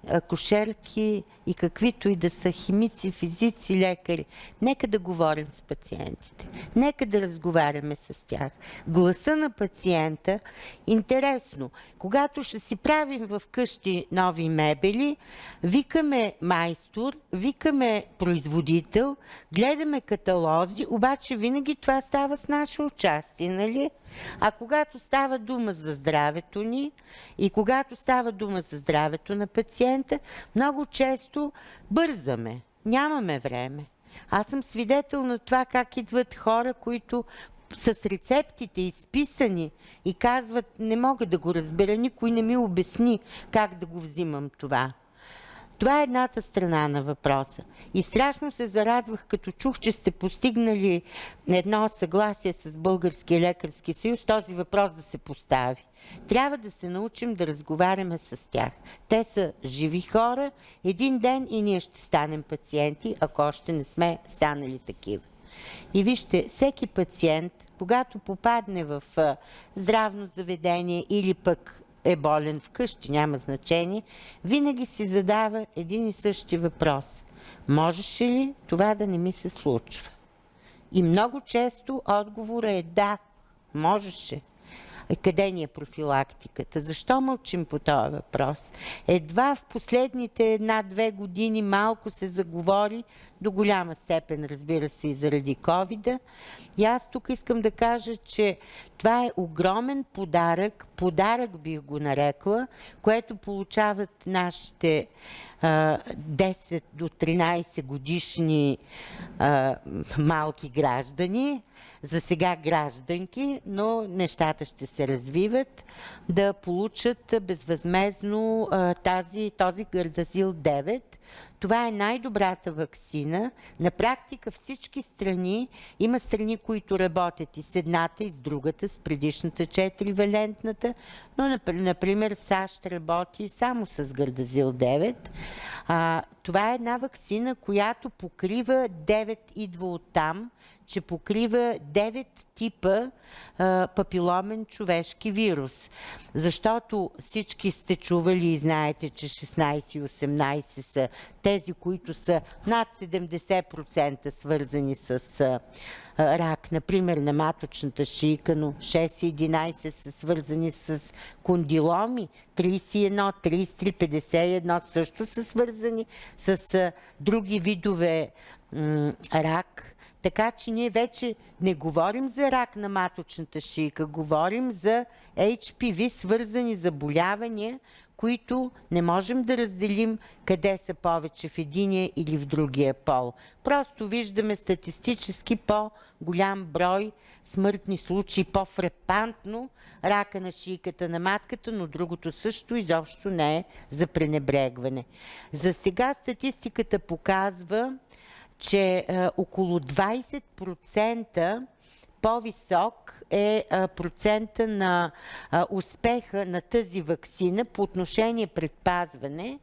акушерки и каквито и да са химици, физици, лекари. Нека да говорим с пациентите. Нека да разговаряме с тях. Гласа на пациента, интересно, когато ще си правим в къщи нови мебели, викаме майстор, викаме производител, гледаме каталози, обаче винаги това става с наше участие, нали? А когато става дума за здравето ни и когато става дума за здравето на пациента, много често бързаме, нямаме време. Аз съм свидетел на това как идват хора, които с рецептите изписани и казват, не мога да го разбера, никой не ми обясни как да го взимам това. Това е едната страна на въпроса. И страшно се зарадвах, като чух, че сте постигнали едно съгласие с Българския лекарски съюз, този въпрос да се постави. Трябва да се научим да разговаряме с тях. Те са живи хора, един ден и ние ще станем пациенти, ако още не сме станали такива. И вижте, всеки пациент, когато попадне в здравно заведение или пък е болен вкъщи, няма значение, винаги си задава един и същи въпрос. Можеше ли това да не ми се случва? И много често отговорът е да, можеше. Къде ни е профилактиката? Защо мълчим по този въпрос? Едва в последните 1-2 години малко се заговори, до голяма степен, разбира се, и заради ковида. И аз тук искам да кажа, че това е огромен подарък бих го нарекла, което получават нашите 10 до 13 годишни малки граждани, за сега гражданки, но нещата ще се развиват, да получат безвъзмезно този Гардазил 9. Това е най-добрата ваксина. На практика всички страни, има страни, които работят и с едната, и с другата, с предишната 4-валентната, но, например, САЩ работи само с Гардазил 9. Това е една ваксина, която покрива 9, идва от там, че покрива 9 типа папиломен човешки вирус. Защото всички сте чували и знаете, че 16 и 18 са тези, които са над 70% свързани с рак, например на маточната шийка, но 6 и 11 са свързани с кондиломи, 31, 33, 51 също са свързани с други видове рак. Така че ние вече не говорим за рак на маточната шийка, говорим за HPV свързани заболявания, които не можем да разделим къде са повече в единия или в другия пол. Просто виждаме статистически по-голям брой смъртни случаи, по-фрапантно рака на шийката на матката, но другото също изобщо не е за пренебрегване. За сега статистиката показва, че около 20% по-висок е процента на успеха на тази ваксина по отношение предпазване,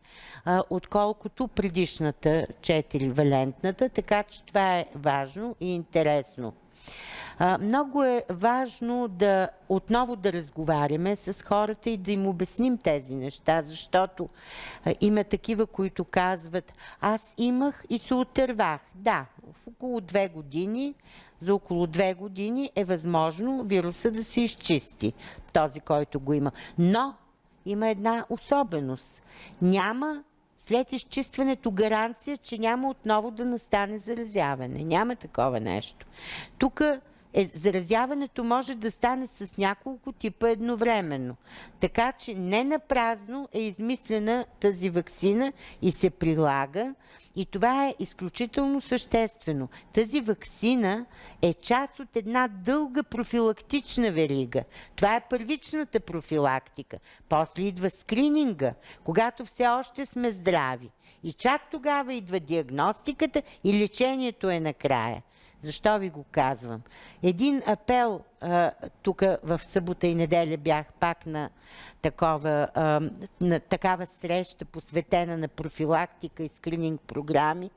отколкото предишната 4-валентната, така че това е важно и интересно. Много е важно отново да разговаряме с хората и да им обясним тези неща, защото има такива, които казват, аз имах и се отървах. Да, в около 2 години, за около 2 години е възможно вируса да се изчисти, този, който го има. Но има една особеност. Няма след изчистването гаранция, че няма отново да настане заразяване. Няма такова нещо. Тук заразяването може да стане с няколко типа едновременно. Така че не напразно е измислена тази ваксина и се прилага. И това е изключително съществено. Тази ваксина е част от една дълга профилактична верига. Това е първичната профилактика. После идва скрининга, когато все още сме здрави. И чак тогава идва диагностиката и лечението е накрая. Защо ви го казвам? Един апел, тук в събота и неделя бях пак на такава среща, посветена на профилактика и скрининг програми,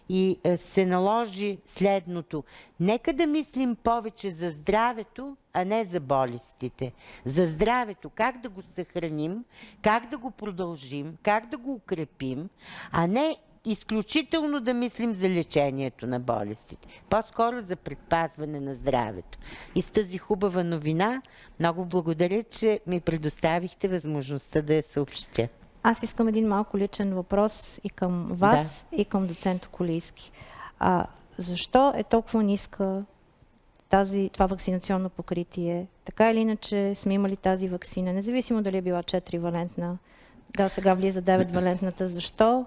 и се наложи следното. Нека да мислим повече за здравето, а не за болестите. За здравето, как да го съхраним, как да го продължим, как да го укрепим, а не изключително да мислим за лечението на болестите. По-скоро за предпазване на здравето. И с тази хубава новина много благодаря, че ми предоставихте възможността да я съобщя. Аз искам един малко личен въпрос и към вас, и към доцент Околийски. Защо е толкова ниска това вакцинационно покритие? Така или иначе сме имали тази вакцина, независимо дали е била 4-валентна, сега влиза 9-валентната. Защо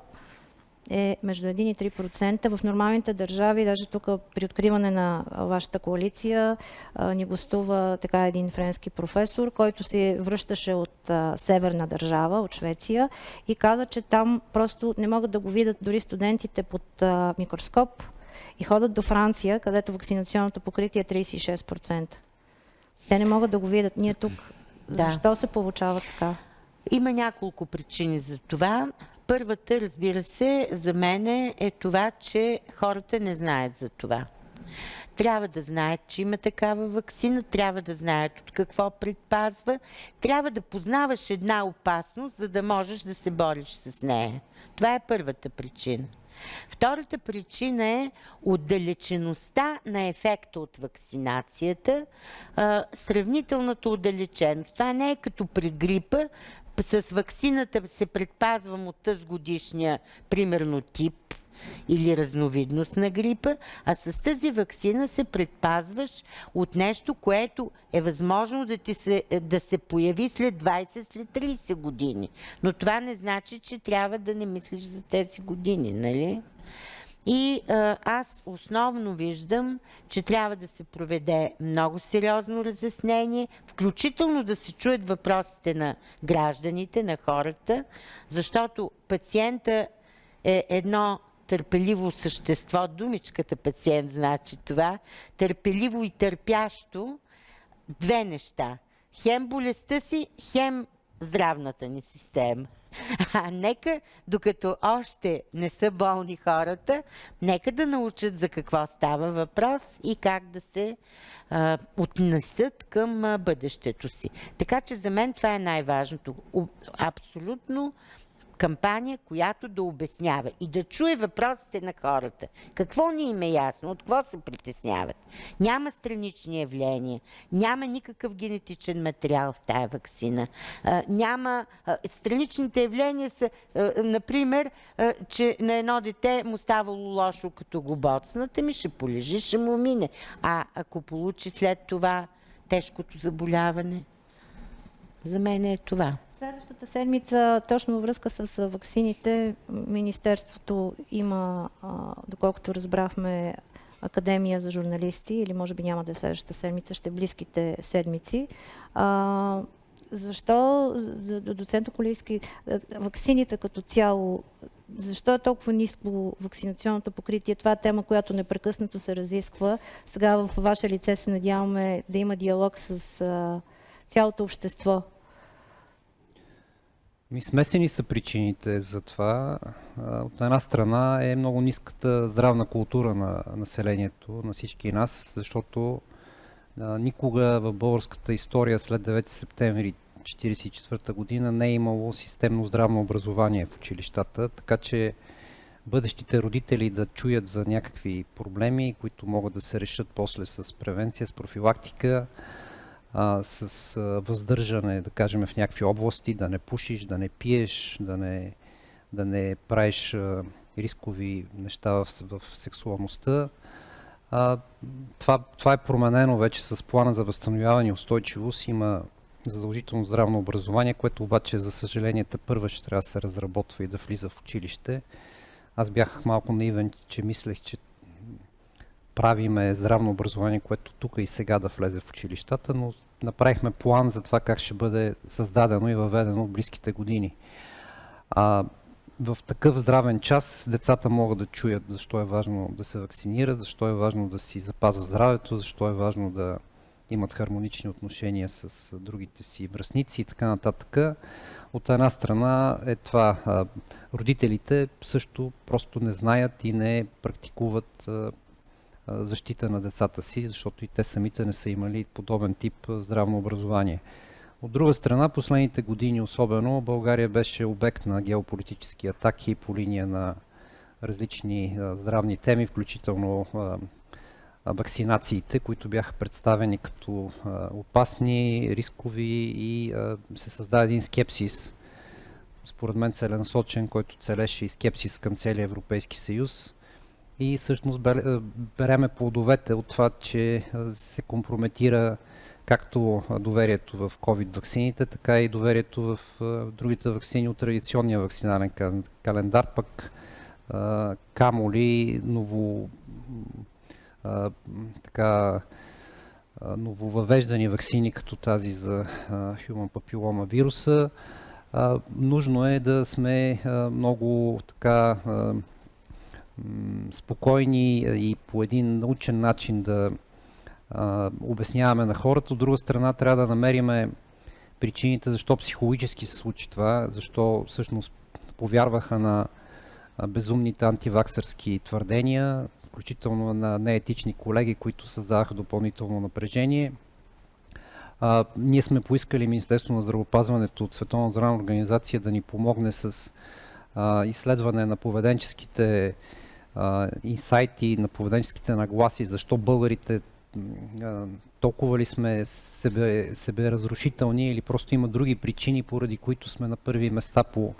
е между 1 и 3%? В нормалните държави, даже тук при откриване на вашата коалиция, ни гостува така един френски професор, който се връщаше от северна държава, от Швеция, и каза, че там просто не могат да го видят дори студентите под микроскоп и ходят до Франция, където вакцинационното покритие е 36%. Те не могат да го видят. Ние тук, защо се получава така? Има няколко причини за това. Първата, разбира се, за мен е това, че хората не знаят за това. Трябва да знаят, че има такава ваксина, трябва да знаят от какво предпазва, трябва да познаваш една опасност, за да можеш да се бориш с нея. Това е първата причина. Втората причина е отдалечеността на ефекта от вакцинацията, сравнителната отдалеченост. Това не е като при грипа. С ваксината се предпазвам от тазгодишния, примерно, тип или разновидност на грипа, а с тази ваксина се предпазваш от нещо, което е възможно да се появи след 20, след 30 години. Но това не значи, че трябва да не мислиш за тези години, нали? И аз основно виждам, че трябва да се проведе много сериозно разяснение, включително да се чуят въпросите на гражданите, на хората, защото пациента е едно търпеливо същество. Думичката пациент значи това. Търпеливо и търпящо две неща. Хем болестта си, хем здравната ни система. Нека, докато още не са болни хората, нека да научат за какво става въпрос и как да се отнесат към бъдещето си. Така че за мен това е най-важното. Абсолютно кампания, която да обяснява и да чуе въпросите на хората. Какво ни им е ясно? От какво се притесняват? Няма странични явления, няма никакъв генетичен материал в тая ваксина. Страничните явления са, например, че на едно дете му ставало лошо, като го боцнат, ще полежи, ще му мине. А ако получи след това тежкото заболяване, за мен е това. Следващата седмица, точно във връзка с ваксините, Министерството има, доколкото разбрахме, Академия за журналисти, или може би няма да е следващата седмица, ще близките седмици. Защо, доцент Околийски, ваксините като цяло, защо е толкова ниско вакцинационното покритие? Това е тема, която непрекъснато се разисква. Сега в ваше лице се надяваме да има диалог с цялото общество. Смесени са причините за това. От една страна е много ниската здравна култура на населението, на всички нас, защото никога в българската история след 9 септември 1944 година не е имало системно здравно образование в училищата, така че бъдещите родители да чуят за някакви проблеми, които могат да се решат после с превенция, с профилактика, с въздържане, да кажем, в някакви области, да не пушиш, да не пиеш, да не правиш рискови неща в сексуалността. Това е променено вече с плана за възстановяване и устойчивост. Има задължително здравно образование, което обаче, за съжаление, тепърва ще трябва да се разработва и да влиза в училище. Аз бях малко наивен, че мислех, че правиме здравно образование, което тук и сега да влезе в училищата, но направихме план за това как ще бъде създадено и въведено в близките години. в такъв здравен час децата могат да чуят защо е важно да се вакцинират, защо е важно да си запазят здравето, защо е важно да имат хармонични отношения с другите си връстници и така нататък. От една страна е това. Родителите също просто не знаят и не практикуват защита на децата си, защото и те самите не са имали подобен тип здравно образование. От друга страна, последните години особено, България беше обект на геополитически атаки по линия на различни здравни теми, включително вакцинациите, които бяха представени като опасни, рискови и се създаде един скепсис, според мен целенасочен, който целеше и скепсис към целия Европейски съюз. И всъщност береме плодовете от това, че се компрометира както доверието в COVID ваксините, така и доверието в другите ваксини от традиционния вакцинален календар, пък камо ли нововъвеждани ваксини, като тази за Human Papilloma вируса. Нужно е да сме много така спокойни и по един научен начин да обясняваме на хората. От друга страна трябва да намериме причините защо психологически се случи това, защо всъщност повярваха на безумните антиваксърски твърдения, включително на неетични колеги, които създаваха допълнително напрежение. Ние сме поискали Министерството на здравеопазването от Световна здравна организация да ни помогне с изследване на поведенческите инсайти, на поведенческите нагласи, защо българите толкова ли сме себе разрушителни или просто има други причини, поради които сме на първи места по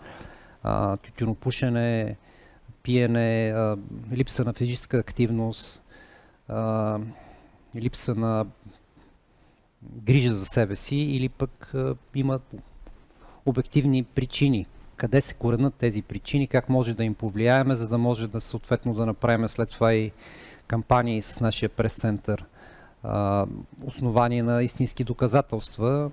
тютюнопушене, пиене, липса на физическа активност, липса на грижа за себе си, или пък има обективни причини. Къде се коренят тези причини, как може да им повлияеме, за да може да съответно да направим след това и кампании с нашия прес-център, основание на истински доказателства.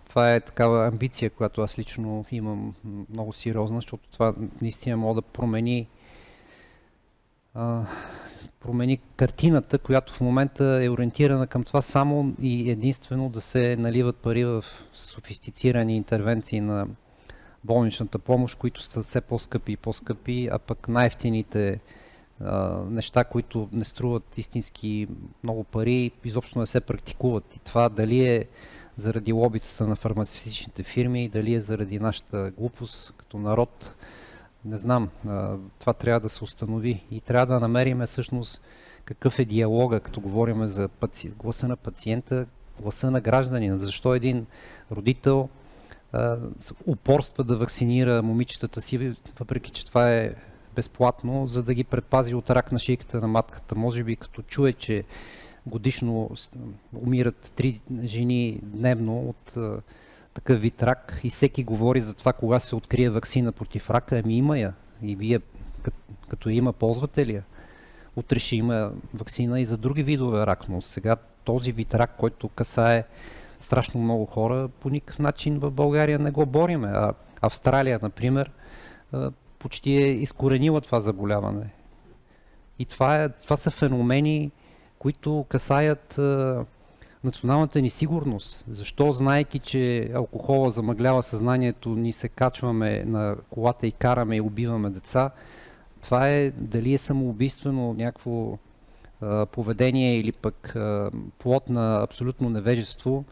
Това е такава амбиция, която аз лично имам много сериозна, защото това наистина може да промени картината, която в момента е ориентирана към това само и единствено да се наливат пари в софистицирани интервенции на болничната помощ, които са все по-скъпи и по-скъпи, а пък най-евтините неща, които не струват истински много пари, изобщо не се практикуват. И това дали е заради лобитата на фармацевтичните фирми, дали е заради нашата глупост като народ, не знам. Това трябва да се установи и трябва да намериме всъщност какъв е диалога, като говорим за гласа на пациента, гласа на гражданина. Защо един родител упорства да вакцинира момичетата си, въпреки че това е безплатно, за да ги предпази от рак на шийката на матката. Може би като чуе, че годишно умират 3 жени дневно от такъв вид рак и всеки говори за това кога се открие ваксина против рака, ами има я. И вие като има, ползвате ли я? Утре ще има ваксина и за други видове рак, но сега този вид рак, който касае страшно много хора, по никакъв начин в България не го бориме. А Австралия, например, почти е изкоренила това заболяване. И това са феномени, които касаят националната ни сигурност. Защо, знаейки, че алкохола замъглява съзнанието, ни се качваме на колата и караме и убиваме деца, това е дали е самоубийствено някакво поведение или пък плод на абсолютно невежество.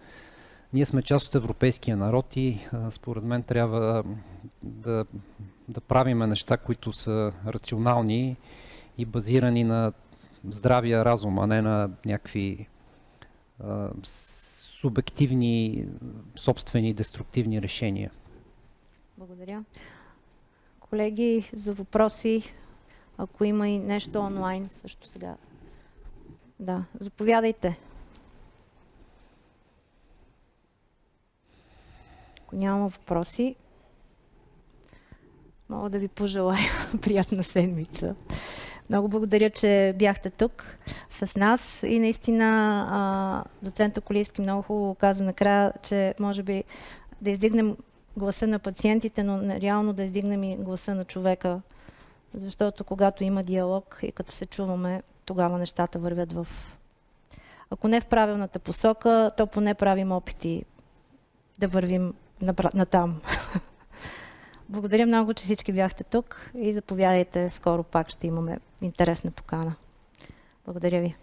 Ние сме част от европейския народ и според мен трябва да правиме неща, които са рационални и базирани на здравия разум, а не на някакви субективни, собствени, деструктивни решения. Благодаря. Колеги, за въпроси, ако има и нещо онлайн, също сега. Да, заповядайте. Ако няма въпроси, мога да ви пожелая приятна седмица. Много благодаря, че бяхте тук с нас и наистина доцент Околийски много хубаво каза накрая, че може би да издигнем гласа на пациентите, но реално да издигнем и гласа на човека, защото когато има диалог и като се чуваме, тогава нещата вървят ако не в правилната посока, то поне правим опити да вървим натам. Благодаря много, че всички бяхте тук и заповядайте, скоро пак ще имаме интересна покана. Благодаря ви.